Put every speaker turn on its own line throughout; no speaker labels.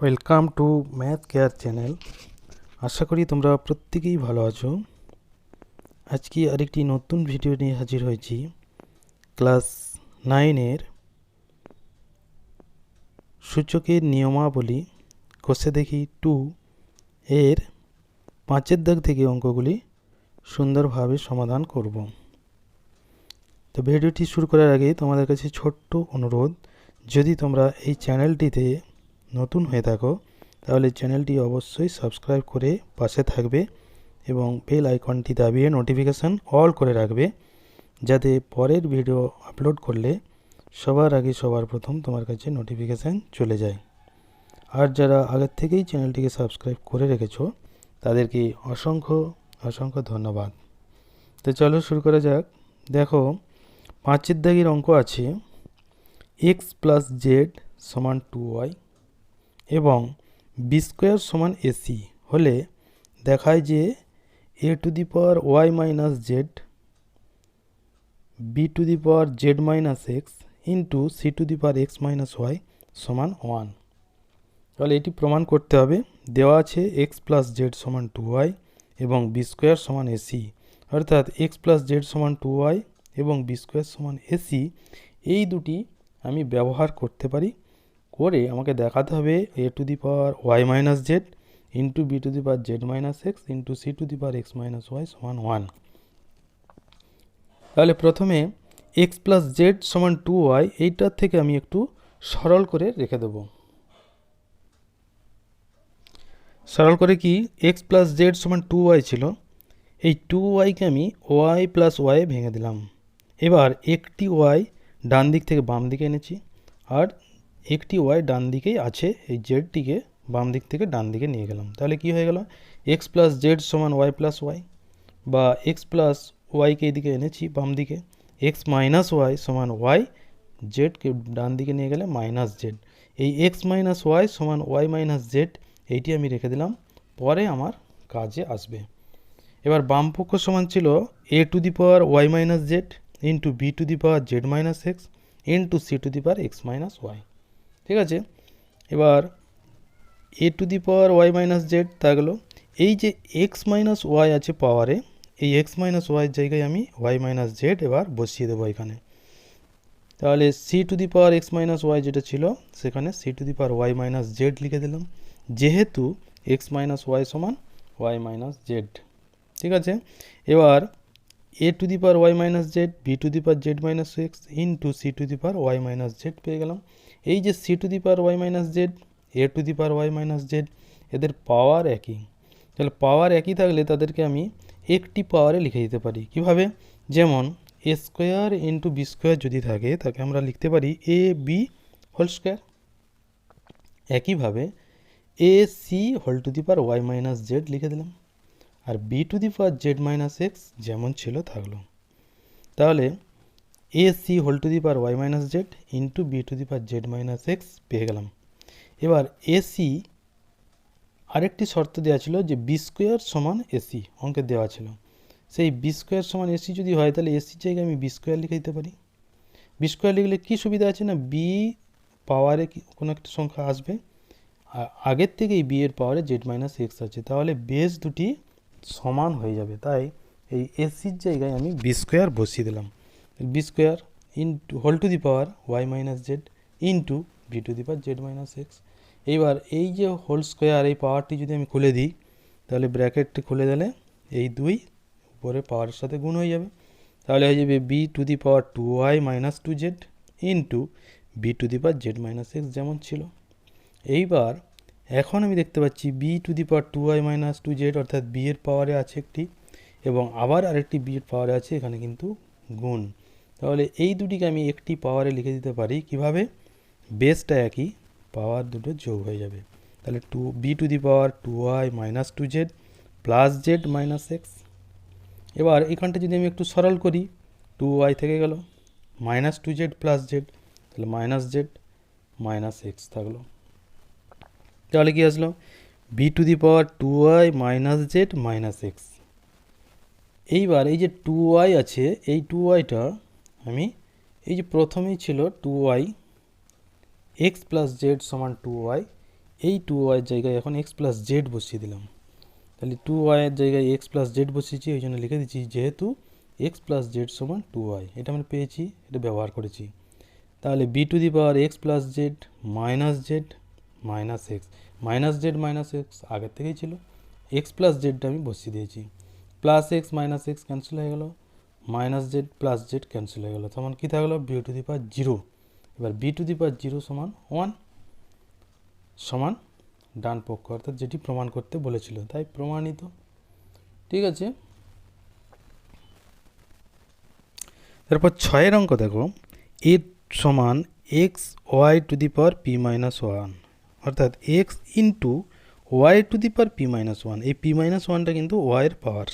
Welcome to Math Care channel. আশা করি তোমরা প্রত্যেকেই ভালো আছো। আজকে আরেকটি নতুন ভিডিও নিয়ে হাজির হয়েছি। ক্লাস 9-এর সূচকের নিয়মাবলী কষে দেখি 2 এর 5-এর দাগ থেকে অঙ্কগুলি সুন্দরভাবে সমাধান করব। তো ভিডিওটি শুরু করার আগে তোমাদের কাছে ছোট্ট অনুরোধ, যদি তোমরা এই চ্যানেলটিতে নতুন হয়ে থাকো তাহলে চ্যানেলটি অবশ্যই সাবস্ক্রাইব করে পাশে থাকবে এবং বেল আইকনটি দাবিয়ে নোটিফিকেশান অল করে রাখবে, যাতে পরের ভিডিও আপলোড করলে সবার আগে সবার প্রথম তোমার কাছে নোটিফিকেশান চলে যায়। আর যারা আগের থেকেই চ্যানেলটিকে সাবস্ক্রাইব করে রেখেছো তাদেরকে অসংখ্য অসংখ্য ধন্যবাদ। তো চলো শুরু করা যাক। দেখো 5-এর দাগের অঙ্ক আছে x প্লাস জেড সমান 2y এবং বি স্কোয়ার সমান এসি হলে দেখায় যে a to the power y minus Z B to the power Z minus x into C to the power x minus Y সমান 1। তাহলে এটি প্রমাণ করতে হবে। দেওয়া আছে এক্স প্লাস জেড সমান 2y এবং বি স্কোয়ার সমান এসি, অর্থাৎ এক্স প্লাস জেড সমান 2y এবং বি স্কোয়ার সমান এসি, এই দুটি আমি ব্যবহার করতে পারি। করে আমাকে দেখাতে হবে A to the power Y minus Z into B to the power Z minus x into C to the power x minus Y সমান 1। তাহলে প্রথমে এক্স প্লাস জেড সমান 2y, এইটার থেকে আমি একটু সরল করে রেখে দেব। সরল করে কি, এক্স প্লাস জেড সমান 2y ছিল, এই 2yকে আমি ওয়াই প্লাস ওয়াই ভেঙে দিলাম। এবার একটি ওয়াই ডান দিক থেকে বাম দিকে এনেছি, আর একটি ওয়াই ডান দিকেই আছে, এই জেডটিকে বাম দিক থেকে ডান দিকে নিয়ে গেলাম। তাহলে কি হয়ে গেল, এক্স প্লাস জেড সমান ওয়াই প্লাস ওয়াই, বা এক্স প্লাস ওয়াইকে এদিকে এনেছি বাম দিকে, এক্স মাইনাস ওয়াই সমান ওয়াই, জেডকে ডান দিকে নিয়ে গেলে মাইনাস জেড। এই এক্স মাইনাস ওয়াই সমান ওয়াই মাইনাস জেড এইটি আমি রেখে দিলাম, পরে আমার কাজে আসবে। এবার বাম পক্ষ সমান ছিল A to the power Y minus Z into B to the power Z minus x into C to the power x minus Y. ঠিক আছে, এবার A to the power Y minus Z থাকলো, এই যে এক্স মাইনাস ওয়াই আছে পাওয়ারে, এই x minus ওয়াইয়ের জায়গায় আমি ওয়াই মাইনাস জেড এবার বসিয়ে দেবো এখানে। তাহলে C to the power x minus Y যেটা ছিল সেখানে C to the power Y minus Z লিখে দিলাম, যেহেতু এক্স মাইনাস ওয়াই সমান ওয়াই মাইনাস জেড। ঠিক আছে, এবার A to the power Y minus Z B to the power Z minus x into C to the power Y minus Z পেয়ে গেলাম। এই যে C to the power Y minus Z, A to the power Y minus Z, এদের পাওয়ার একই। তাহলে পাওয়ার একই থাকলে তাদেরকে আমি একটি পাওয়ারে লিখে দিতে পারি। কিভাবে, যেমন এ স্কোয়ার ইন্টু বি স্কোয়ার যদি থাকে তাকে আমরা লিখতে পারি এ বি হোল স্কোয়ার। একইভাবে A C whole to the power Y minus Z লিখে দিলাম, আর B to the power Z minus x যেমন ছিল থাকলো। তাহলে A C whole to the power Y minus Z into B to the power Z minus X পেয়ে গেলাম। এবার এসি আরেকটি শর্ত দেওয়া ছিল যে বি স্কোয়ার সমান এসি, অঙ্কে দেওয়া ছিল। সেই বি স্কোয়ার সমান এসি যদি হয় তাহলে এসির জায়গায় আমি বি স্কোয়ার লিখে দিতে পারি। বি স্কোয়ার লিখলে কী সুবিধা আছে না, বি পাওয়ারে কোনো একটা সংখ্যা আসবে, আর আগের থেকেই বি এর পাওয়ারে জেড মাইনাস এক্স আছে, তাহলে বেস দুটি সমান হয়ে যাবে। তাই এই এসির জায়গায় আমি বি স্কোয়ার বসিয়ে দিলাম, b square into whole to the power Y minus Z into B to the power Z minus x. এইবার এই যে হোল স্কোয়ার, এই পাওয়ারটি যদি আমি খুলে দিই তাহলে ব্র্যাকেটটি খুলে দিলে এই দুই উপরে পাওয়ারের সাথে গুণ হয়ে যাবে। তাহলে হয়ে যাবে b to the power two y minus two z into B to the power Z minus x যেমন ছিল। এইবার এখন আমি দেখতে পাচ্ছি b to the power two y minus two z, অর্থাৎ বি এর পাওয়ারে আছে একটি এবং আবার আরেকটি বি এর পাওয়ারে আছে, এখানে কিন্তু গুণ। তাহলে এই দুটিকে আমি একটি পাওয়ারে লিখে দিতে পারি। কিভাবে, বেসটা একই, পাওয়ার দুটো যোগ হয়ে যাবে। তাহলে two b to the power two y minus two z plus Z minus x. এবার এখানটা যদি আমি একটু সরল করি, টু ওয়াই থেকে গেল, minus two z plus z, তাহলে মাইনাস জেড মাইনাস এক্স থাকলো। তাহলে কি আসলো, b to the power two y minus z minus x. এইবার এই যে টু ওয়াই আছে, এই টু ওয়াইটা আমি এই যে প্রথমেই ছিল two y x plus z সমান টু ওয়াই, এই 2y-এর জায়গায় এখন x প্লাস জেড বসিয়ে দিলাম। তাহলে 2y-এর জায়গায় x প্লাস জেড বসিয়েছি, ওই জন্য লিখে দিচ্ছি যেহেতু x প্লাস জেড সমান 2y, এটা আমরা পেয়েছি, এটা ব্যবহার করেছি। তাহলে B to the power X plus Z minus X, minus X আগের থেকেই ছিল, এক্স প্লাস জেডটা আমি বসিয়ে দিয়েছি, plus X minus X cancel হয়ে গেল, minus Z plus Z cancel হয়ে গেল, তখন কী থাকলো B to the power zero. এবার B to the power zero সমান 1 সমান ডান পক্ষ, অর্থাৎ যেটি প্রমাণ করতে বলেছিল, তাই প্রমাণিত। ঠিক আছে, তারপর 6-এর অঙ্ক দেখো, এ সমান X Y to the power P minus one, অর্থাৎ X into Y to the power P minus one, এই পি মাইনাস ওয়ানটা কিন্তু ওয়াইয়ের পাওয়ার।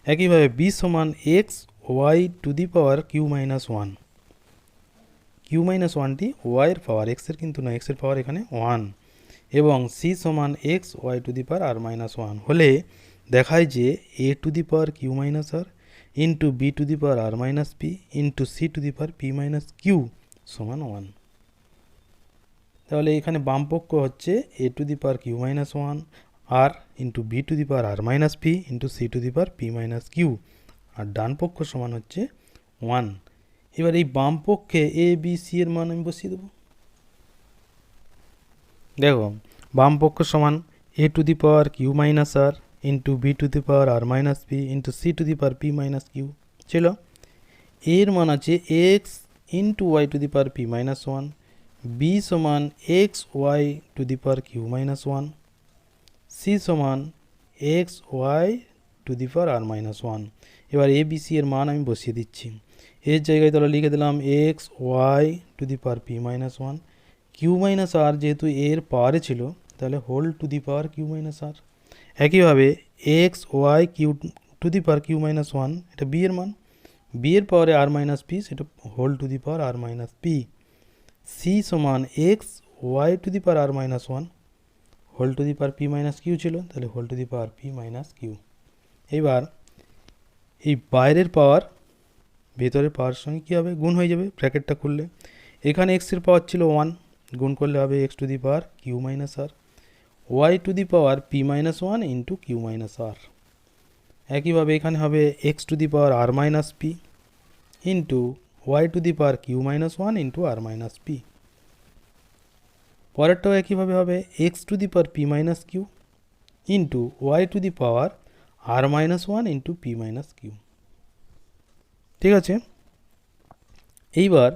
একইভাবে বি সমান X Y to the power Q minus one, Q minus ওয়ানটি ওয়াইয়ের power, এক্সের কিন্তু না, এক্সের পাওয়ার এখানে 1। এবং সি সমান X Y to the power R minus one হলে দেখায় যে A to the power Q minus R into B to the power R minus P into C to the power P minus Q সমান 1। তাহলে এখানে বাম পক্ষ হচ্ছে A to the power Q minus one R into B to the power R minus P into C to the power P minus Q, আর ডান পক্ষ সমান হচ্ছে 1। এবার এই বাম পক্ষে এ বি সি এর মান আমি বসিয়ে দেবো। দেখো বাম পক্ষ সমান A to the power Q minus R into B to the power R minus P into C to the power P minus Q ছিল, এর মান আছে X into Y to the power P minus one, B সমান X Y to the power Q minus one, C সমান X Y to the power R minus one. এবার A B C এর মান আমি বসিয়ে দিচ্ছি, এর জায়গায় তাহলে লিখে দিলাম X Y to the power P minus one, Q minus R যেহেতু এর পাওয়ারে ছিল তাহলে whole to the power Q minus R. একইভাবে X Y Q to the power Q minus one, এটা বি এর মান, বি এর পাওয়ারে আর মাইনাস পি, সেটা whole to the power R minus P. C সমান X Y to the power R minus one, whole to the power P minus Q ছিল, তাহলে whole to the power P minus Q. এবার এই বাইরের পাওয়ার ভেতরের পাওয়ার সঙ্গে কী হবে, গুণ হয়ে যাবে ব্র্যাকেটটা খুললে। এখানে এক্সের পাওয়ার ছিল 1, গুণ করলে হবে X to the power Q minus R, Y to the power P minus one into Q minus R. একইভাবে এখানে হবে X to the power R minus P into Y to the power Q minus one into R minus P. পরেরটাও একইভাবে হবে X to the power P minus Q into Y to the power R minus one into P minus Q. ঠিক আছে, এইবার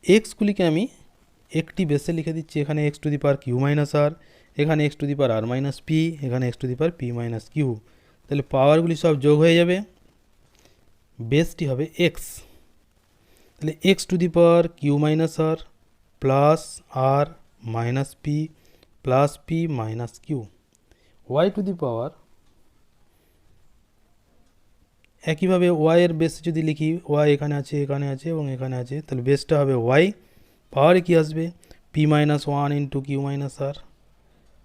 এক্সগুলিকে আমি একটি বেসে লিখে দিচ্ছি, এখানে X to the power Q minus R, এখানে X to the power R minus P, এখানে X to the power P minus Q. তাহলে পাওয়ারগুলি সব যোগ হয়ে যাবে, বেসটি হবে এক্স। তাহলে X to the power Q minus R plus R minus P plus P minus Q, Y to the power একইভাবে ওয়াইয়ের বেস যদি লিখি, ওয়াই এখানে আছে এবং এখানে আছে, তাহলে বেসটা হবে ওয়াই, পাওয়ারে কী আসবে P minus one into Q minus R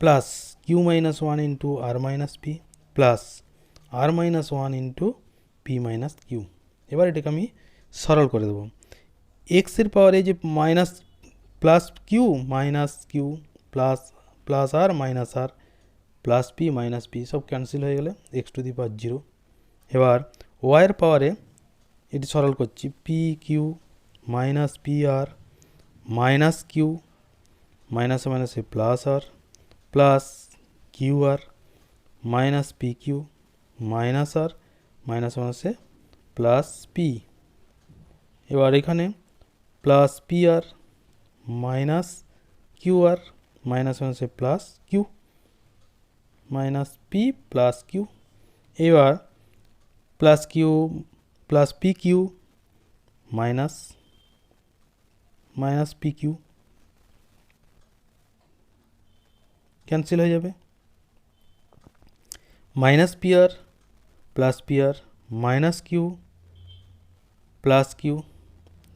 plus Q minus one into R minus P plus R minus one into P minus Q. এবার এটাকে আমি সরল করে দেবো, এক্সের পাওয়ারে যে minus plus Q plus plus R minus R plus P minus P সব ক্যান্সেল হয়ে গেলে X to the power zero. এবার ওয়াইয়ের পাওয়ারে এটি সরল করছি, P Q minus P R minus Q মাইনাসে মাইনাসে plus R plus Q R minus P Q minus R মাইনাসে মাইনাসে প্লাস পি। এবার এখানে plus P R minus Q R মাইনাসে মাইনাসে plus Q minus P plus Q. এবার plus Q plus P Q minus minus P Q cancel হয়ে যাবে, minus P R plus P R minus Q plus Q,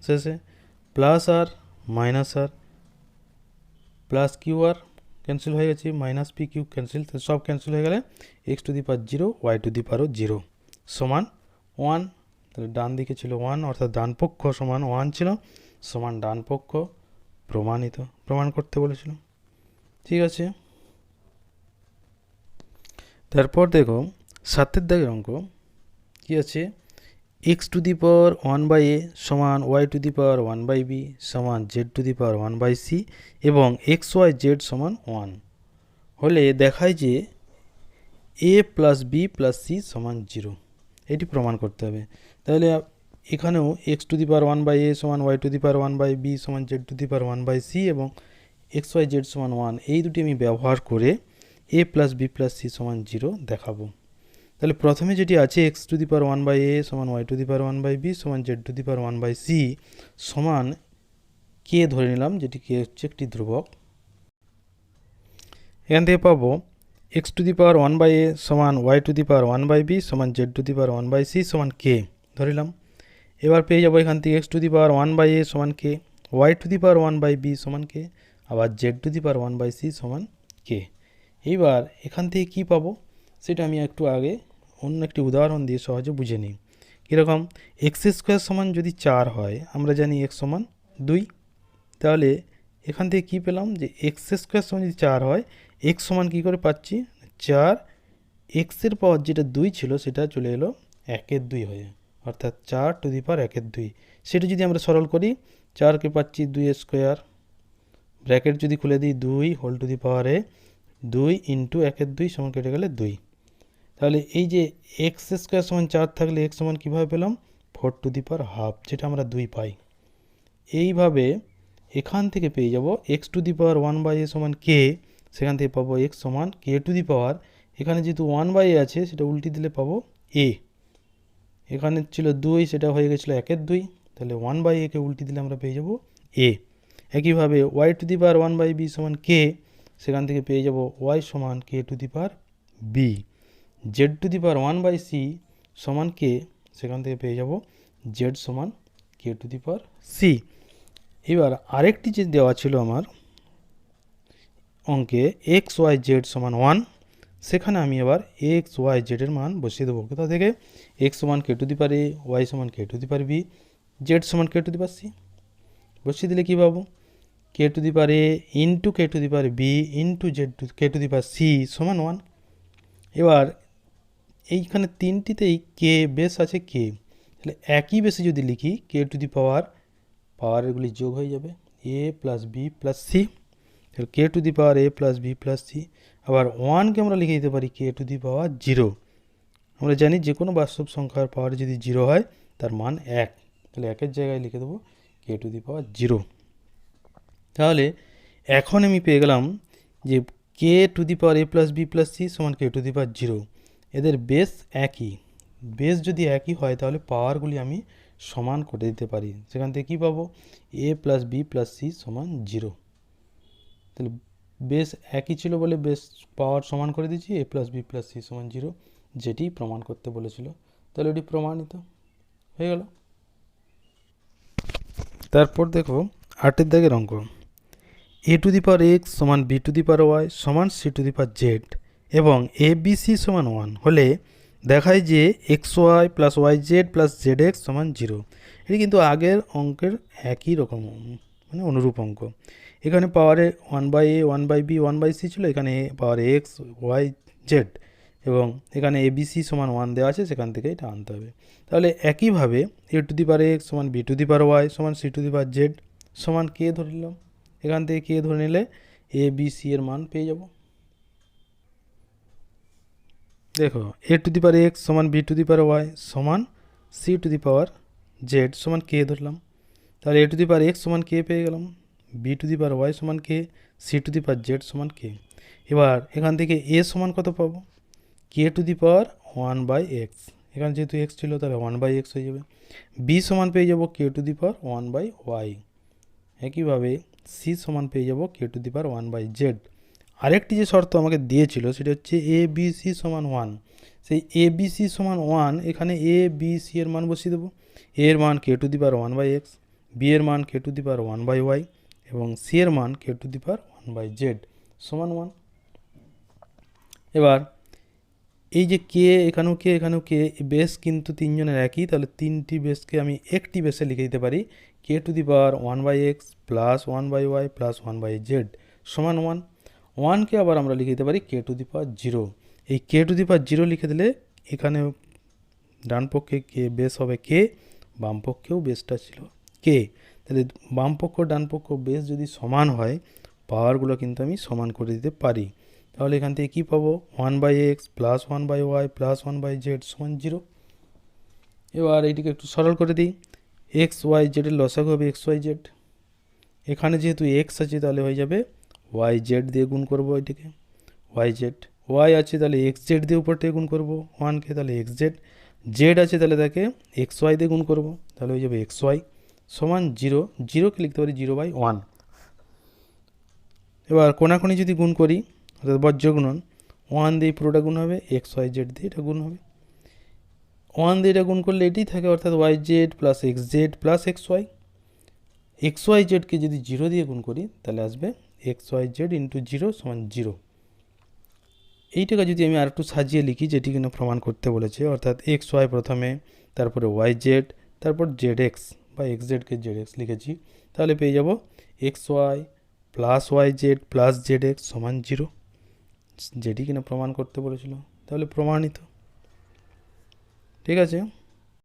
শেষে plus R minus R plus Q R cancel হয়ে গেছে, minus P Q cancel, সব cancel হয়ে গেলে X to the power zero Y to the পাওয়ারও zero সমান 1। তাহলে ডান দিকে ছিল 1, অর্থাৎ ডান পক্ষ সমান 1 ছিল, সমান ডান পক্ষ প্রমাণিত, প্রমাণ করতে বলেছিল। ঠিক আছে। তারপর দেখো 7 দাগের অঙ্ক কি আছে, x to the power 1/a সমান Y to the power 1/b সমান Z to the power 1/c এবং এক্স ওয়াই জেড সমান 1 হলে দেখায় যে a plus B plus C সমান 0। এটি প্রমাণ করতে হবে। তাহলে এখানেও x to the power 1/a সমান Y to the power 1/b সমান Z to the power 1/c এবং এক্স ওয়াই জেড সমান 1 এই দুটি আমি ব্যবহার করে a plus B plus C সমান 0 দেখাবো। তাহলে প্রথমে যেটি আছে x to the power 1/a সমান Y to the power 1/b সমান Z to the power 1/c সমান কে ধরে নিলাম, যেটি কে হচ্ছে একটি ধ্রুবক। এখান থেকে পাবো x to the power 1/a সমান Y to the power 1/b সমান Z to the power 1/c সমান কে ধরিলাম। এবার পেয়ে যাবো এখান থেকে x to the power 1/a সমান কে, Y to the power 1/b সমান কে, আবার Z to the power 1/c সমান কে। এইবার এখান থেকে কি পাবো সেটা আমি একটু আগে অন্য একটি উদাহরণ দিয়ে সহজে বুঝে নিই। কীরকম, এক্স স্কোয়ার সমান যদি 4 হয়, আমরা জানি এক্স সমান 2, তাহলে এখান থেকে কি পেলাম যে এক্স স্কোয়ার সমান যদি 4 হয়, এক্স সমান কী করে পাচ্ছি 4, এক্সের পাওয়ার যেটা 2 ছিল সেটা চলে এলো 1/2 হয়ে, অর্থাৎ 4 টু দি পাওয়ার 1/2। সেটা যদি আমরা সরল করি 4কে পাচ্ছি 2 স্কোয়ার, ব্র্যাকেট যদি খুলে দিই 2 হোল টু দি পাওয়ারে 2 ইন্টু 1/2 সমান কেটে গেলে 2। তাহলে এই যে এক্স স্কোয়ার সমান 4 থাকলে এক্স সমান কীভাবে পেলাম 4 টু দি পাওয়ার হাফ, যেটা আমরা 2 পাই। এইভাবে এখান থেকে পেয়ে যাব x to the power 1/a সমান কে, সেখান থেকে পাবো এক্স সমান কে টু দি পাওয়ার, এখানে যেহেতু 1/a আছে সেটা উল্টি দিলে পাবো এ, এখানে ছিল 2 সেটা হয়ে গেছিলো 1/2, তাহলে 1/a কে উল্টি দিলে আমরা পেয়ে যাব এ। একইভাবে Y to the power 1/b সমান কে, সেখান থেকে পেয়ে যাব ওয়াই সমান K to the power B, Z to the power 1/c সমান কে, সেখান থেকে পেয়ে যাব জেড সমান K to the power C. এবার আরেকটি যে দেওয়া ছিল আমার অঙ্কে এক্স ওয়াই জেড সমান 1, সেখানে আমি এবার এক্স ওয়াই জেডের মান বসিয়ে দেবো। কোথা থেকে, এক্স সমান K to the power A, Y সমান K to the power B, Z সমান K to the power C. বসিয়ে দিলে কী পাবো, K to the power A into K to the power B into Z to K to the power C সমান 1। এবার এইখানে তিনটিতেই কে base আছে কে, তাহলে একই বেসে যদি লিখি কে টু দি পাওয়ারগুলি যোগ হয়ে যাবে A plus B plus C, তাহলে K to the power A plus B plus C. আবার 1কে আমরা লিখে দিতে পারি কে টু দি পাওয়ার 0। আমরা জানি যে কোনো বাস্তব সংখ্যার পাওয়ার যদি 0 হয় তার মান 1, তাহলে 1-এর জায়গায় লিখে দেবো কে টু দি পাওয়ার 0। তাহলে এখন আমি পেয়ে গেলাম যে K to the power A plus B plus C সমান কে টু দি পাওয়ার 0, এদের বেস একই। বেস যদি একই হয় তাহলে পাওয়ারগুলি আমি সমান করে দিতে পারি। সেখান থেকে কী পাবো, এ প্লাস বি প্লাস সি সমান 0। তাহলে বেস একই ছিল বলে বেস পাওয়ার সমান করে দিচ্ছি, এ প্লাস বি প্লাস সি সমান 0, যেটি প্রমাণ করতে বলেছিল। তাহলে এটি প্রমাণিত হয়ে গেল। তারপর দেখো 8 দাগের অঙ্ক, A to the power X সমান B to the power Y সমান C to the power Z এবং এ বি সি সমান 1 হলে দেখায় যে X Y plus Y Z plus Z X সমান 0। এটি কিন্তু আগের অঙ্কের একই রকম মানে অনুরূপ অঙ্ক। এখানে পাওয়ারে 1/a 1/b 1/c ছিল, এখানে পাওয়ারে এক্স ওয়াই জেড এবং এখানে এ বি সি সমান 1 দেওয়া আছে, সেখান থেকে এটা আনতে হবে। তাহলে একইভাবে A to the power X সমান B to the power Y সমান C to the power Z সমান কে ধরে নিলাম, এখান থেকে কে ধরে নিলে এ বি সি এর মান পেয়ে যাব। দেখো A to the power X সমান B to the power Y সমান C to the power Z সমান কে ধরলাম, তাহলে এ টু দি পাওয়ার এক্স সমান কে পেয়ে গেলাম, B to the power Y সমান K, C to the power Z সমান কে। এবার এখান থেকে এ সমান কত পাবো, K to the power 1/x, এখানে যেহেতু এক্স ছিল তাহলে 1/x হয়ে যাবে। বি সমান পেয়ে যাব কে টু দি পাওয়ার 1/y। একইভাবে সি সমান পেয়ে যাব কে টু দি পাওয়ার 1/z। আরেকটি যে শর্ত আমাকে দিয়েছিল সেটা হচ্ছে এ বি সি সমান 1, সেই এ বি সি সমান 1 এখানে এ বি সি এর মান বসিয়ে দেবো। এ এর মান কে to the power 1/x, B এর মান কে টু দি পাওয়ার 1/y এবং সি এর মান কে টু দি পাওয়ার 1/z সমান 1। এবার এই যে কে এখানেও কে বেস কিন্তু তিনজনের একই, তাহলে তিনটি বেসকে আমি একটি বেসে লিখে দিতে পারি K to the power 1/x plus 1/y plus 1/z সমান 1। ওয়ানকে আবার আমরা লিখে দিতে পারি K to the power zero. এই কে টু দি পাওয়ার জিরো লিখে দিলে এখানে ডান পক্ষে কে বেস হবে কে, বাম পক্ষেও বেসটা ছিল কে। তাহলে বাম পক্ষ ডান পক্ষ বেস যদি সমান হয়, পাওয়ারগুলো কিন্তু আমি সমান করে দিতে পারি। তাহলে এখান থেকে কী পাবো, 1/x plus 1/y plus 1/z সমান 0। এবার এইটিকে একটু সরল করে দিই। এক্স ওয়াই জেডের লসাগু হবে এক্স ওয়াই জেড। এখানে যেহেতু এক্স আছে তাহলে হয়ে যাবে ওয়াই জেড দিয়ে গুণ করবো এটিকে, ওয়াই জেড। ওয়াই আছে তাহলে এক্স জেড দিয়ে উপর থেকে গুণ করবো ওয়ানকে, তাহলে এক্স জেড। জেড আছে তাহলে তাকে এক্স ওয়াই দিয়ে গুণ করবো, তাহলে হয়ে যাবে এক্স ওয়াই সমান 0। জিরোকে লিখতে পারি 0/1। এবার কোনাকুনি যদি গুণ করি, অর্থাৎ বজ্র গুণন, 1 দিয়ে পুরোটা গুণ হবে, এক্স ওয়াই জেড দিয়ে এটা গুণ হবে। 1 দিয়ে এটা গুণ করলে এটাই থাকে, অর্থাৎ Y Z plus X Z plus X Y. X Y জেডকে যদি 0 দিয়ে গুণ করি তাহলে আসবে এক্স ওয়াই জেড ইন্টু 0 সমান 0। এইটাকে যদি আমি আর একটু সাজিয়ে লিখি, যেটি কিনা প্রমাণ করতে বলেছে, অর্থাৎ এক্স ওয়াই প্রথমে, তারপরে ওয়াই জেড, তারপর জেড এক্স বা এক্স জেডকে জেড এক্স লিখেছি, তাহলে পেয়ে যাব X Y plus Y Z plus Z X সমান 0, যেটি কিনা প্রমাণ করতে বলেছিল। তাহলে প্রমাণিত। ঠিক আছে।